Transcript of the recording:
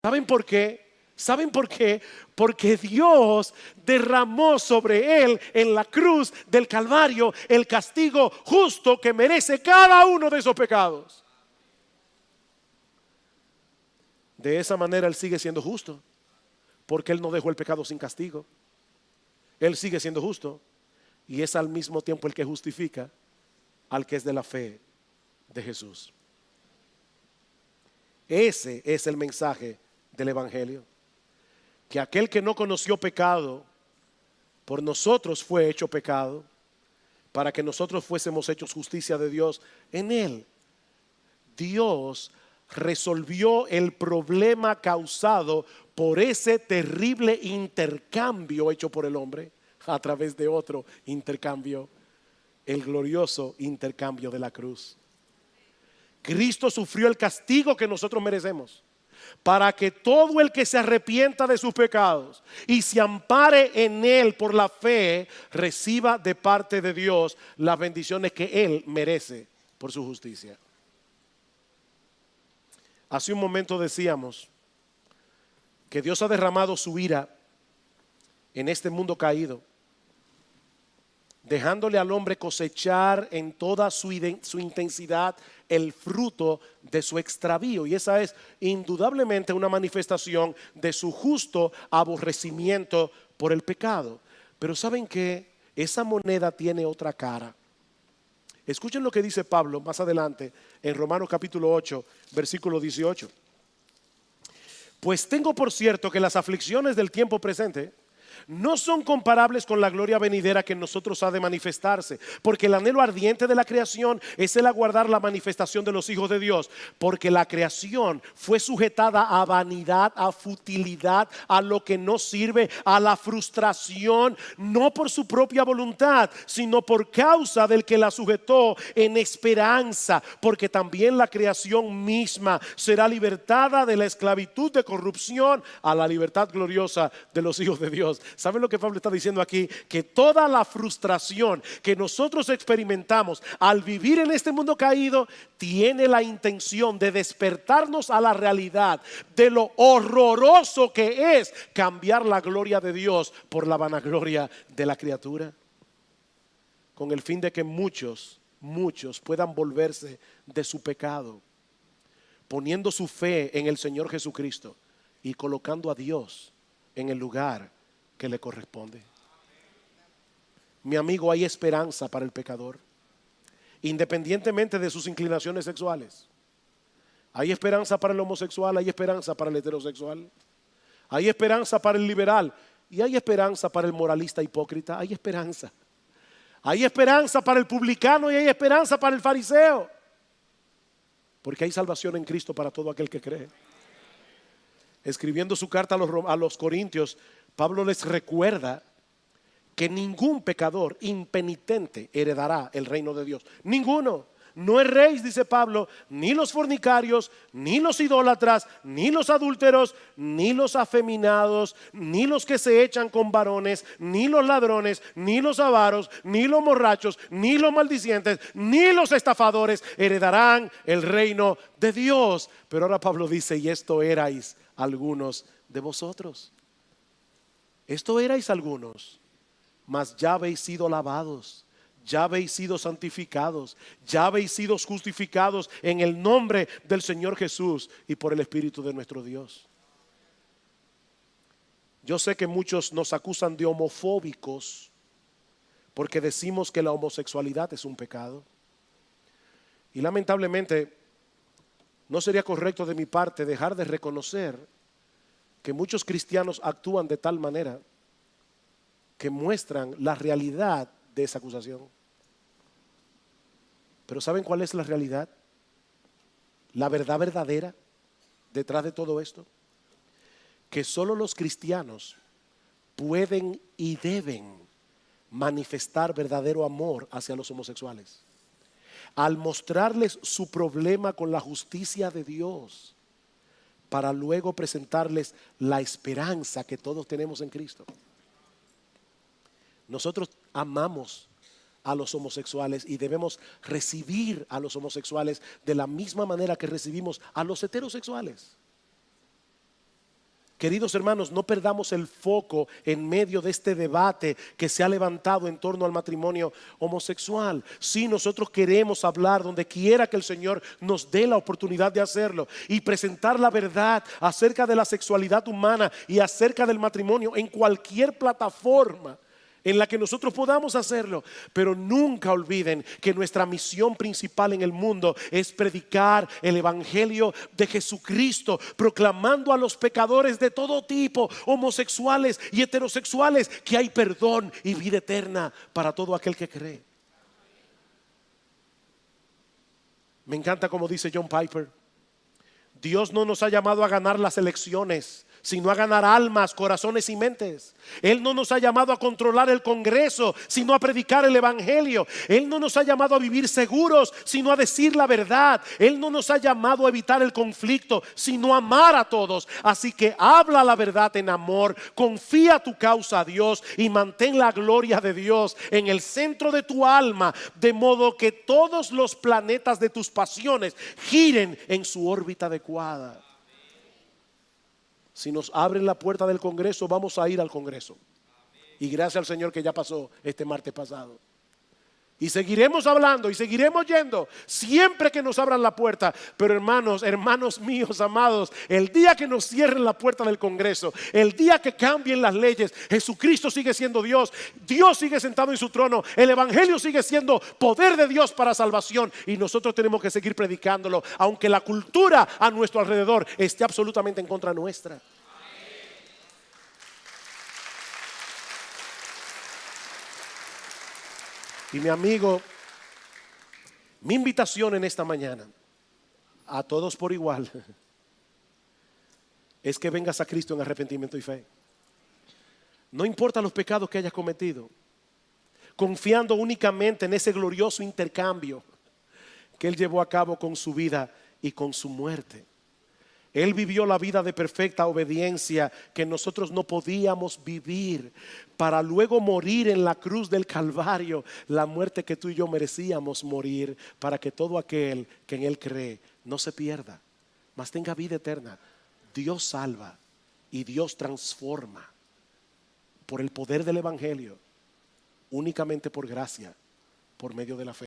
¿Saben por qué? ¿Saben por qué? Porque Dios derramó sobre él en la cruz del Calvario el castigo justo que merece cada uno de esos pecados. De esa manera él sigue siendo justo, porque él no dejó el pecado sin castigo. Él sigue siendo justo y es al mismo tiempo el que justifica al que es de la fe de Jesús. Ese es el mensaje del Evangelio, que aquel que no conoció pecado por nosotros fue hecho pecado, para que nosotros fuésemos hechos justicia de Dios en él. Dios resolvió el problema causado por ese terrible intercambio hecho por el hombre a través de otro intercambio, el glorioso intercambio de la cruz. Cristo sufrió el castigo que nosotros merecemos, para que todo el que se arrepienta de sus pecados y se ampare en él por la fe, reciba de parte de Dios las bendiciones que él merece por su justicia. Hace un momento decíamos que Dios ha derramado su ira en este mundo caído, dejándole al hombre cosechar en toda su intensidad el fruto de su extravío. Y esa es indudablemente una manifestación de su justo aborrecimiento por el pecado. Pero ¿saben qué? Esa moneda tiene otra cara. Escuchen lo que dice Pablo más adelante en Romanos capítulo 8, versículo 18. Pues tengo por cierto que las aflicciones del tiempo presente no son comparables con la gloria venidera que en nosotros ha de manifestarse, porque el anhelo ardiente de la creación es el aguardar la manifestación de los hijos de Dios, porque la creación fue sujetada a vanidad, a futilidad, a lo que no sirve, a la frustración, no por su propia voluntad, sino por causa del que la sujetó, en esperanza, porque también la creación misma será libertada de la esclavitud de corrupción a la libertad gloriosa de los hijos de Dios. ¿Saben lo que Pablo está diciendo aquí? Que toda la frustración que nosotros experimentamos al vivir en este mundo caído tiene la intención de despertarnos a la realidad de lo horroroso que es cambiar la gloria de Dios por la vanagloria de la criatura, con el fin de que muchos puedan volverse de su pecado, poniendo su fe en el Señor Jesucristo y colocando a Dios en el lugar que le corresponde. Mi amigo, hay esperanza para el pecador, independientemente de sus inclinaciones sexuales. Hay esperanza para el homosexual, hay esperanza para el heterosexual, hay esperanza para el liberal y hay esperanza para el moralista hipócrita. Hay esperanza. Hay esperanza para el publicano y hay esperanza para el fariseo, porque hay salvación en Cristo para todo aquel que cree. Escribiendo su carta a los Corintios, Pablo les recuerda que ningún pecador impenitente heredará el reino de Dios. Ninguno. No erréis, dice Pablo, ni los fornicarios, ni los idólatras, ni los adúlteros, ni los afeminados, ni los que se echan con varones, ni los ladrones, ni los avaros, ni los borrachos, ni los maldicientes, ni los estafadores heredarán el reino de Dios. Pero ahora Pablo dice: y esto erais algunos de vosotros. Esto erais algunos, mas ya habéis sido lavados, ya habéis sido santificados, ya habéis sido justificados en el nombre del Señor Jesús y por el Espíritu de nuestro Dios. Yo sé que muchos nos acusan de homofóbicos porque decimos que la homosexualidad es un pecado. Y lamentablemente no sería correcto de mi parte dejar de reconocer que muchos cristianos actúan de tal manera que muestran la realidad de esa acusación. Pero ¿saben cuál es la realidad? La verdad verdadera detrás de todo esto: que solo los cristianos pueden y deben manifestar verdadero amor hacia los homosexuales, al mostrarles su problema con la justicia de Dios, para luego presentarles la esperanza que todos tenemos en Cristo. Nosotros amamos a los homosexuales y debemos recibir a los homosexuales de la misma manera que recibimos a los heterosexuales. Queridos hermanos, no perdamos el foco en medio de este debate que se ha levantado en torno al matrimonio homosexual. Sí, nosotros queremos hablar donde quiera que el Señor nos dé la oportunidad de hacerlo y presentar la verdad acerca de la sexualidad humana y acerca del matrimonio en cualquier plataforma en la que nosotros podamos hacerlo. Pero nunca olviden que nuestra misión principal en el mundo es predicar el evangelio de Jesucristo, proclamando a los pecadores de todo tipo, homosexuales y heterosexuales, que hay perdón y vida eterna para todo aquel que cree. Me encanta como dice John Piper: Dios no nos ha llamado a ganar las elecciones, sino a ganar almas, corazones y mentes. Él no nos ha llamado a controlar el Congreso, sino a predicar el evangelio. Él no nos ha llamado a vivir seguros, sino a decir la verdad. Él no nos ha llamado a evitar el conflicto, sino a amar a todos. Así que habla la verdad en amor, confía tu causa a Dios y mantén la gloria de Dios en el centro de tu alma, de modo que todos los planetas de tus pasiones giren en su órbita adecuada. Si nos abren la puerta del Congreso, vamos a ir al Congreso. Y gracias al Señor que ya pasó este martes pasado. Y seguiremos hablando y seguiremos yendo siempre que nos abran la puerta. Pero hermanos míos amados, el día que nos cierren la puerta del Congreso, el día que cambien las leyes, Jesucristo sigue siendo Dios. Dios sigue sentado en su trono. El evangelio sigue siendo poder de Dios para salvación. Y nosotros tenemos que seguir predicándolo, aunque la cultura a nuestro alrededor esté absolutamente en contra nuestra. Y mi amigo, mi invitación en esta mañana a todos por igual es que vengas a Cristo en arrepentimiento y fe. No importa los pecados que hayas cometido, confiando únicamente en ese glorioso intercambio que Él llevó a cabo con su vida y con su muerte. Él vivió la vida de perfecta obediencia que nosotros no podíamos vivir, para luego morir en la cruz del Calvario, la muerte que tú y yo merecíamos morir, para que todo aquel que en Él cree no se pierda, mas tenga vida eterna. Dios salva y Dios transforma por el poder del evangelio, únicamente por gracia, por medio de la fe.